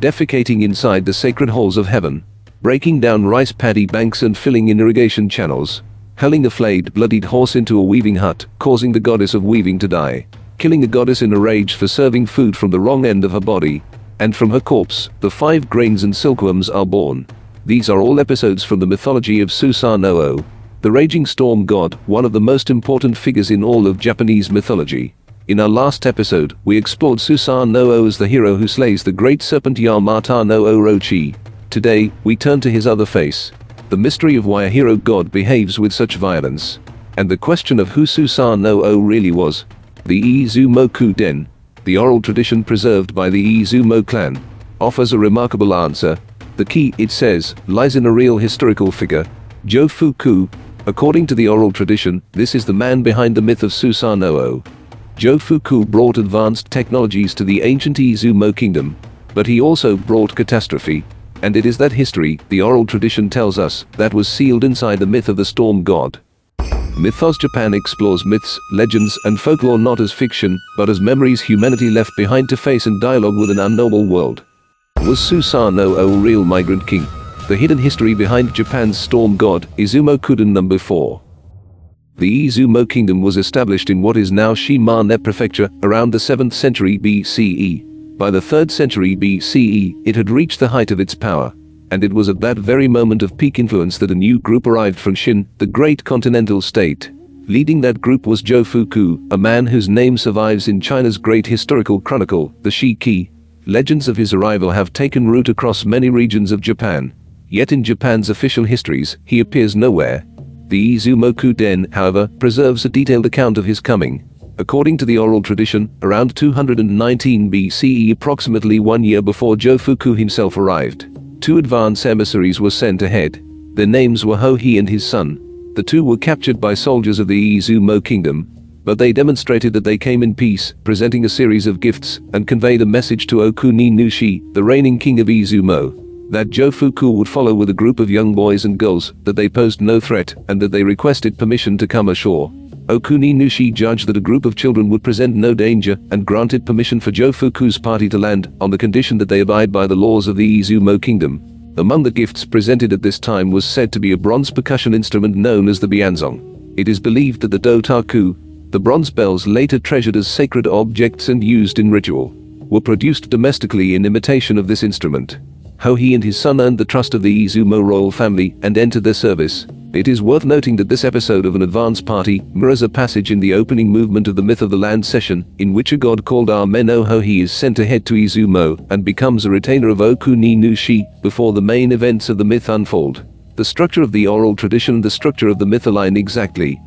defecating inside the sacred halls of heaven, breaking down rice paddy banks and filling in irrigation channels, hurling a flayed, bloodied horse into a weaving hut, causing the goddess of weaving to die, killing a goddess in a rage for serving food from the wrong end of her body, and from her corpse, the 5 grains and silkworms are born. These are all episodes from the mythology of Susanoo, the raging storm god, one of the most important figures in all of Japanese mythology. In our last episode, we explored Susanoo as the hero who slays the great serpent Yamata no Orochi. Today, we turn to his other face, the mystery of why a hero god behaves with such violence, and the question of who Susanoo really was. The Izumo Kuden, the oral tradition preserved by the Izumo clan, offers a remarkable answer. The key, it says, lies in a real historical figure, Jofuku. According to the oral tradition, this is the man behind the myth of Susanoo. Jofuku brought advanced technologies to the ancient Izumo kingdom, but he also brought catastrophe, and it is that history, the oral tradition tells us, that was sealed inside the myth of the storm god. MythosJapan explores myths, legends, and folklore not as fiction, but as memories humanity left behind to face and dialogue with an unknowable world. Was Susanoo a real migrant king? The hidden history behind Japan's storm god, Izumo Kuden number 4. The Izumo kingdom was established in what is now Shimane Prefecture around the 7th century BCE. By the 3rd century BCE, it had reached the height of its power, and it was at that very moment of peak influence that a new group arrived from Qin, the great continental state. Leading that group was Jofuku, a man whose name survives in China's great historical chronicle, the Shiki. Legends of his arrival have taken root across many regions of Japan. Yet in Japan's official histories, he appears nowhere. The Izumo Kuden, however, preserves a detailed account of his coming. According to the oral tradition, around 219 BCE, approximately 1 year before Jofuku himself arrived, 2 advance emissaries were sent ahead. Their names were Hohi and his son. The 2 were captured by soldiers of the Izumo kingdom, but they demonstrated that they came in peace, presenting a series of gifts, and conveyed a message to Okuni Nushi, the reigning king of Izumo, that Jofuku would follow with a group of young boys and girls, that they posed no threat, and that they requested permission to come ashore. Okuni Nushi judged that a group of children would present no danger, and granted permission for Jofuku's party to land, on the condition that they abide by the laws of the Izumo kingdom. Among the gifts presented at this time was said to be a bronze percussion instrument known as the bianzong. It is believed that the dotaku, the bronze bells later treasured as sacred objects and used in ritual, were produced domestically in imitation of this instrument. Hohi and his son earned the trust of the Izumo royal family and entered their service. It is worth noting that this episode of an advance party mirrors a passage in the opening movement of the Myth of the Land session, in which a god called Ameno Hohi is sent ahead to Izumo and becomes a retainer of Okuni Nushi before the main events of the myth unfold. The structure of the oral tradition and the structure of the myth align exactly.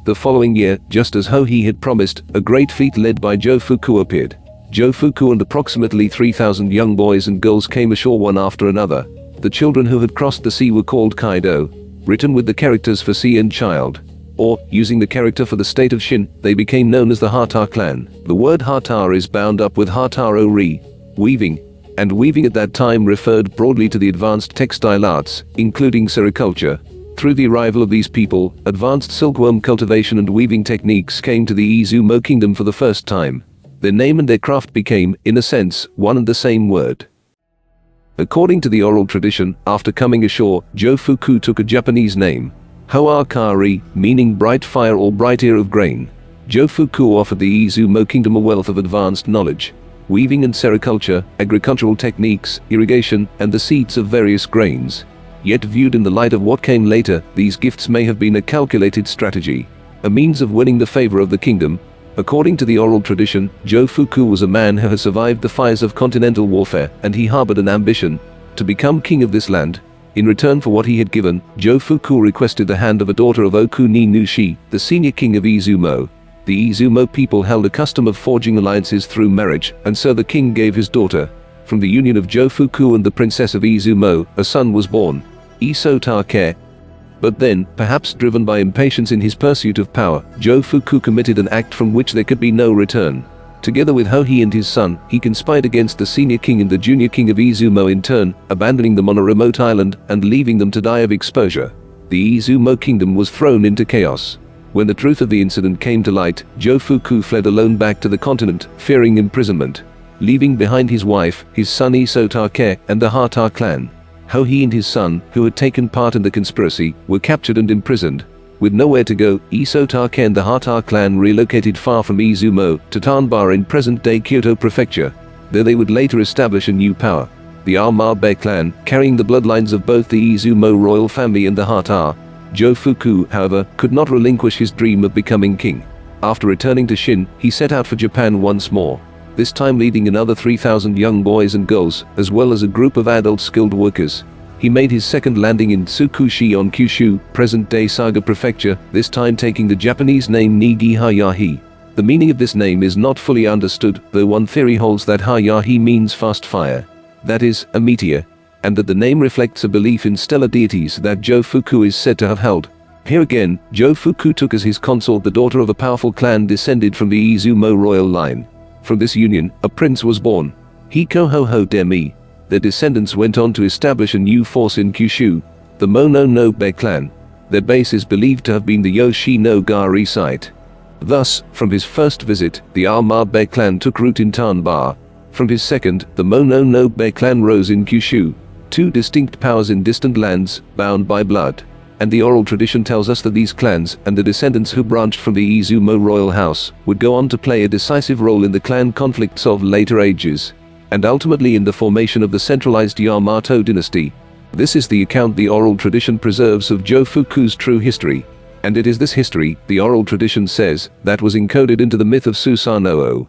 The following year, just as Hohi had promised, a great fleet led by Jofuku appeared. Jofuku and approximately 3,000 young boys and girls came ashore one after another. The children who had crossed the sea were called Kaido, written with the characters for sea and child. Or, using the character for the state of Qin, they became known as the Hata clan. The word Hata is bound up with Hataro-ri, weaving, and weaving at that time referred broadly to the advanced textile arts, including sericulture. Through the arrival of these people, advanced silkworm cultivation and weaving techniques came to the Izumo kingdom for the first time. Their name and their craft became, in a sense, one and the same word. According to the oral tradition, after coming ashore, Jofuku took a Japanese name, Hoakari, meaning bright fire or bright ear of grain. Jofuku offered the Izumo kingdom a wealth of advanced knowledge, weaving and sericulture, agricultural techniques, irrigation, and the seeds of various grains. Yet viewed in the light of what came later, these gifts may have been a calculated strategy, a means of winning the favor of the kingdom. According to the oral tradition, Jofuku was a man who had survived the fires of continental warfare, and he harbored an ambition to become king of this land. In return for what he had given, Jofuku requested the hand of a daughter of Okuni Nushi, the senior king of Izumo. The Izumo people held a custom of forging alliances through marriage, and so the king gave his daughter. From the union of Jofuku and the princess of Izumo, a son was born, Isotake. But then, perhaps driven by impatience in his pursuit of power, Jofuku committed an act from which there could be no return. Together with Hohi and his son, he conspired against the senior king and the junior king of Izumo in turn, abandoning them on a remote island and leaving them to die of exposure. The Izumo kingdom was thrown into chaos. When the truth of the incident came to light, Jofuku fled alone back to the continent, fearing imprisonment. leaving behind his wife, his son Isotake, and the Hata clan. How he and his son, who had taken part in the conspiracy, were captured and imprisoned. With nowhere to go, Isotake and the Hata clan relocated far from Izumo to Tanba in present-day Kyoto Prefecture. There they would later establish a new power, the Armabe clan, carrying the bloodlines of both the Izumo royal family and the Hata. Jofuku, however, could not relinquish his dream of becoming king. After returning to Qin, he set out for Japan once more, this time leading another 3,000 young boys and girls, as well as a group of adult skilled workers. He made his second landing in Tsukushi on Kyushu, present-day Saga Prefecture, this time taking the Japanese name Nigi Hayahi. The meaning of this name is not fully understood, though one theory holds that Hayahi means fast fire, that is, a meteor, and that the name reflects a belief in stellar deities that Jofuku is said to have held. Here again, Jofuku took as his consort the daughter of a powerful clan descended from the Izumo royal line. From this union, a prince was born, Hikohoho Demi. Their descendants went on to establish a new force in Kyushu, the Mononobe clan. Their base is believed to have been the Yoshi-no-Gari site. Thus, from his first visit, the Armabe clan took root in Tanba. From his second, the Mononobe clan rose in Kyushu, two distinct powers in distant lands, bound by blood. And the oral tradition tells us that these clans, and the descendants who branched from the Izumo royal house, would go on to play a decisive role in the clan conflicts of later ages, and ultimately in the formation of the centralized Yamato dynasty. This is the account the oral tradition preserves of Jofuku's true history. And it is this history, the oral tradition says, that was encoded into the myth of Susanoo.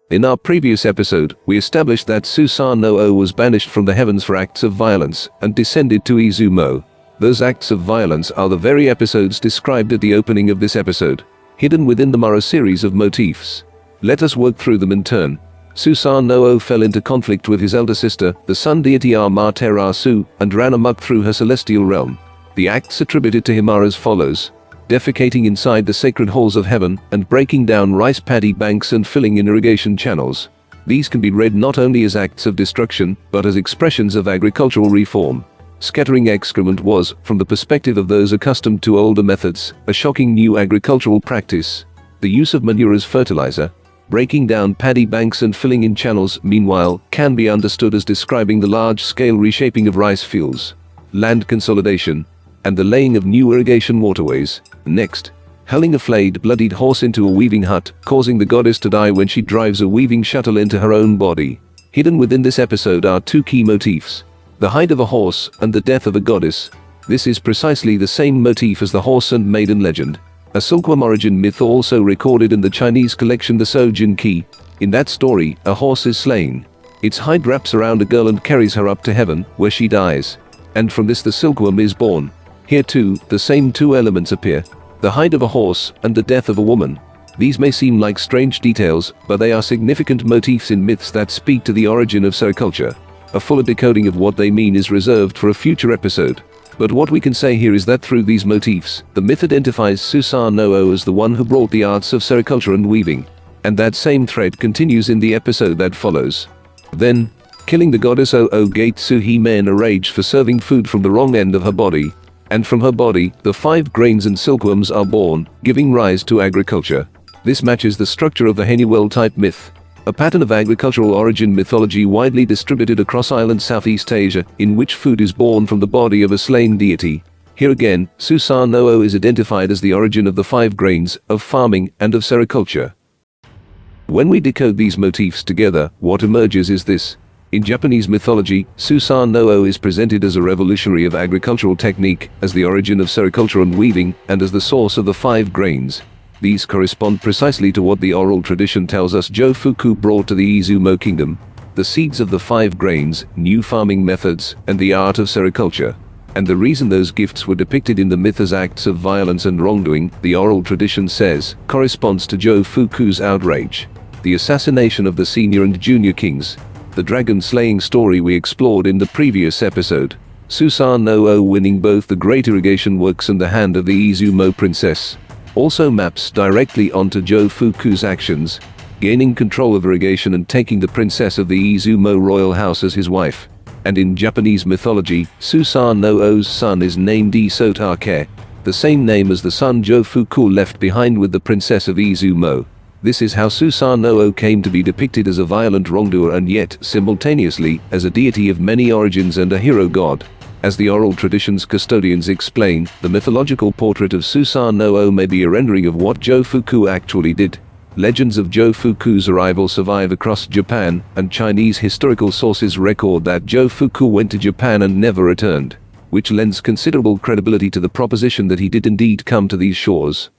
In our previous episode, we established that Susanoo was banished from the heavens for acts of violence, and descended to Izumo. Those acts of violence are the very episodes described at the opening of this episode. Hidden within them are a series of motifs. Let us work through them in turn. Susanoo fell into conflict with his elder sister, the sun deity Amaterasu, and ran amok through her celestial realm. The acts attributed to him are as follows: defecating inside the sacred halls of heaven, and breaking down rice paddy banks and filling in irrigation channels. These can be read not only as acts of destruction, but as expressions of agricultural reform. Scattering excrement was, from the perspective of those accustomed to older methods, a shocking new agricultural practice. The use of manure as fertilizer, breaking down paddy banks and filling in channels, meanwhile, can be understood as describing the large-scale reshaping of rice fields, land consolidation, and the laying of new irrigation waterways. Next, hurling a flayed, bloodied horse into a weaving hut, causing the goddess to die when she drives a weaving shuttle into her own body. Hidden within this episode are two key motifs: the hide of a horse and the death of a goddess. This is precisely the same motif as the horse and maiden legend, a silkworm origin myth also recorded in the Chinese collection the Sojin Ki. In that story, a horse is slain. Its hide wraps around a girl and carries her up to heaven, where she dies. And from this the silkworm is born. Here too, the same two elements appear: the hide of a horse and the death of a woman. These may seem like strange details, but they are significant motifs in myths that speak to the origin of sericulture. A fuller decoding of what they mean is reserved for a future episode. But what we can say here is that through these motifs, the myth identifies Susanoo as the one who brought the arts of sericulture and weaving. And that same thread continues in the episode that follows. Then, killing the goddess Ogetsuhime in a rage for serving food from the wrong end of her body. And from her body, the 5 grains and silkworms are born, giving rise to agriculture. This matches the structure of the Heniwell-type myth, a pattern of agricultural origin mythology widely distributed across island Southeast Asia, in which food is born from the body of a slain deity. Here again, Susanoo is identified as the origin of the 5 grains, of farming, and of sericulture. When we decode these motifs together, what emerges is this. In Japanese mythology, Susanoo is presented as a revolutionary of agricultural technique, as the origin of sericulture and weaving, and as the source of the 5 grains. These correspond precisely to what the oral tradition tells us Jofuku brought to the Izumo kingdom: the seeds of the 5 grains, new farming methods, and the art of sericulture. And the reason those gifts were depicted in the myth as acts of violence and wrongdoing, the oral tradition says, corresponds to Jofuku's outrage, the assassination of the senior and junior kings, the dragon-slaying story we explored in the previous episode, Susanoo winning both the great irrigation works and the hand of the Izumo princess, also maps directly onto Jofuku's actions, gaining control of irrigation and taking the princess of the Izumo royal house as his wife. And in Japanese mythology, Susanoo's son is named Isotake, the same name as the son Jofuku left behind with the princess of Izumo. This is how Susanoo came to be depicted as a violent wrongdoer and yet, simultaneously, as a deity of many origins and a hero god. As the oral tradition's custodians explain, the mythological portrait of Susanoo may be a rendering of what Jofuku actually did. Legends of Jofuku's arrival survive across Japan, and Chinese historical sources record that Jofuku went to Japan and never returned, which lends considerable credibility to the proposition that he did indeed come to these shores.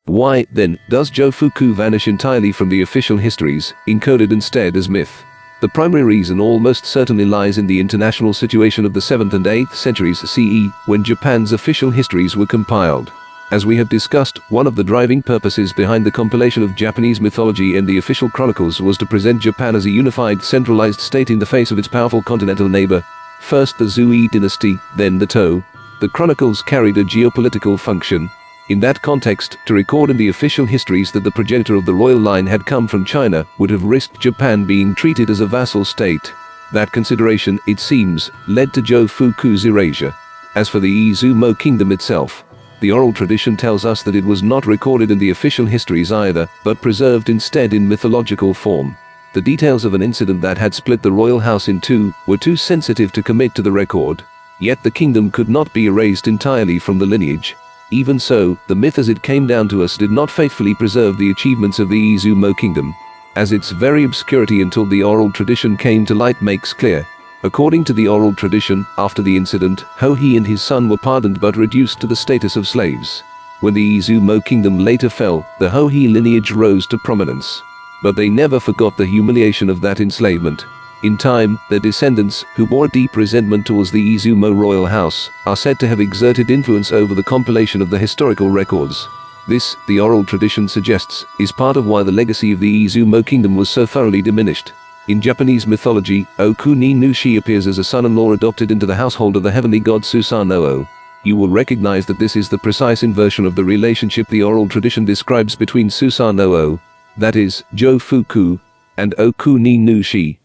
Why, then, does Jofuku vanish entirely from the official histories, encoded instead as myth? The primary reason almost certainly lies in the international situation of the 7th and 8th centuries CE, when Japan's official histories were compiled. As we have discussed, one of the driving purposes behind the compilation of Japanese mythology in the official chronicles was to present Japan as a unified, centralized state in the face of its powerful continental neighbor, first the Zhou dynasty, then the Tao. The chronicles carried a geopolitical function. In that context, to record in the official histories that the progenitor of the royal line had come from China would have risked Japan being treated as a vassal state. That consideration, it seems, led to Jofuku's erasure. As for the Izumo kingdom itself, the oral tradition tells us that it was not recorded in the official histories either, but preserved instead in mythological form. The details of an incident that had split the royal house in two were too sensitive to commit to the record. Yet the kingdom could not be erased entirely from the lineage. Even so, the myth as it came down to us did not faithfully preserve the achievements of the Izumo kingdom, as its very obscurity until the oral tradition came to light makes clear. According to the oral tradition, after the incident, Hohe and his son were pardoned but reduced to the status of slaves. When the Izumo kingdom later fell, the Hohe lineage rose to prominence. But they never forgot the humiliation of that enslavement. In time, their descendants, who bore deep resentment towards the Izumo royal house, are said to have exerted influence over the compilation of the historical records. This, the oral tradition suggests, is part of why the legacy of the Izumo kingdom was so thoroughly diminished. In Japanese mythology, Oku-ni-nushi appears as a son-in-law adopted into the household of the heavenly god Susanoo. You will recognize that this is the precise inversion of the relationship the oral tradition describes between Susanoo, that is, Jofuku, and Oku-ni-nushi.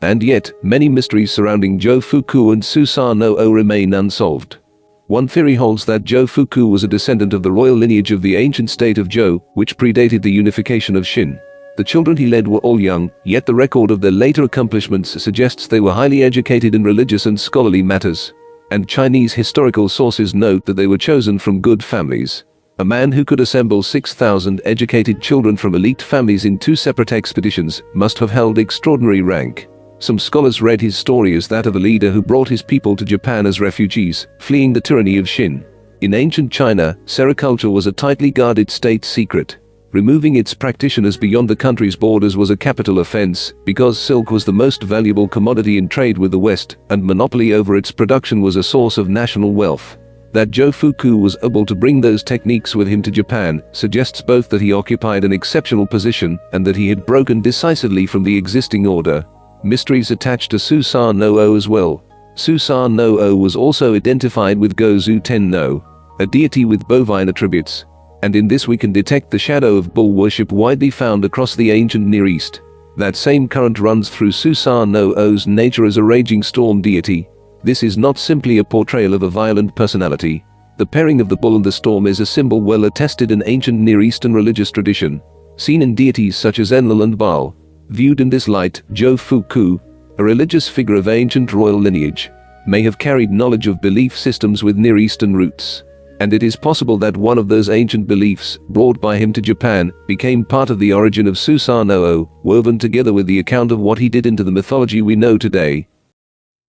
And yet, many mysteries surrounding Jofuku and Susanoo remain unsolved. One theory holds that Jofuku was a descendant of the royal lineage of the ancient state of Zhou, which predated the unification of Qin. The children he led were all young, yet the record of their later accomplishments suggests they were highly educated in religious and scholarly matters. And Chinese historical sources note that they were chosen from good families. A man who could assemble 6,000 educated children from elite families in 2 separate expeditions must have held extraordinary rank. Some scholars read his story as that of a leader who brought his people to Japan as refugees, fleeing the tyranny of Qin. In ancient China, sericulture was a tightly guarded state secret. Removing its practitioners beyond the country's borders was a capital offense, because silk was the most valuable commodity in trade with the West, and monopoly over its production was a source of national wealth. That Jofuku was able to bring those techniques with him to Japan suggests both that he occupied an exceptional position and that he had broken decisively from the existing order. Mysteries attached to Susanoo as well. Susanoo was also identified with Gozu Tenno, a deity with bovine attributes, and in this we can detect the shadow of bull worship widely found across the ancient Near East. That same current runs through Susanoo's nature as a raging storm deity. This is not simply a portrayal of a violent personality. The pairing of the bull and the storm is a symbol well attested in ancient Near Eastern religious tradition, seen in deities such as Enlil and Baal. Viewed in this light, Jofuku, a religious figure of ancient royal lineage, may have carried knowledge of belief systems with Near Eastern roots. And it is possible that one of those ancient beliefs, brought by him to Japan, became part of the origin of Susanoo, woven together with the account of what he did into the mythology we know today.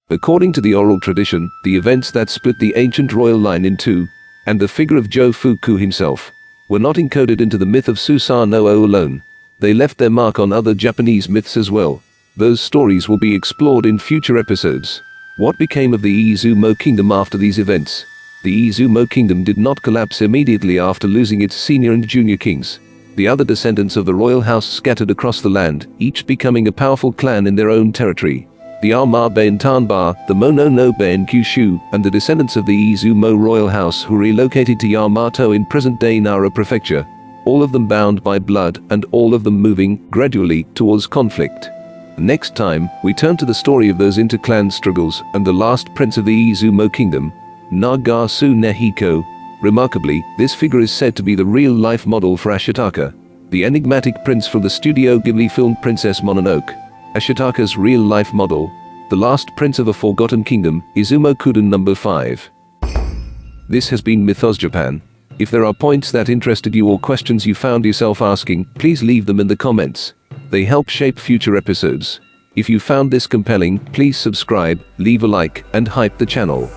According to the oral tradition, the events that split the ancient royal line in two, and the figure of Jofuku himself, were not encoded into the myth of Susanoo alone. They left their mark on other Japanese myths as well. Those stories will be explored in future episodes. What became of the Izumo kingdom after these events? The Izumo kingdom did not collapse immediately after losing its senior and junior kings. The other descendants of the royal house scattered across the land, each becoming a powerful clan in their own territory. The Armabe in Tanba, the Mononobe in Kyushu, and the descendants of the Izumo royal house who relocated to Yamato in present-day Nara prefecture. All of them bound by blood, and all of them moving, gradually, towards conflict. Next time, we turn to the story of those inter-clan struggles, and the last prince of the Izumo kingdom, Nagasu Nehiko. Remarkably, this figure is said to be the real-life model for Ashitaka. The enigmatic prince from the Studio Ghibli film Princess Mononoke, Ashitaka's real-life model, the last prince of a forgotten kingdom, Izumo Kuden number 5. This has been MythosJapan. If there are points that interested you or questions you found yourself asking, please leave them in the comments. They help shape future episodes. If you found this compelling, please subscribe, leave a like, and hype the channel.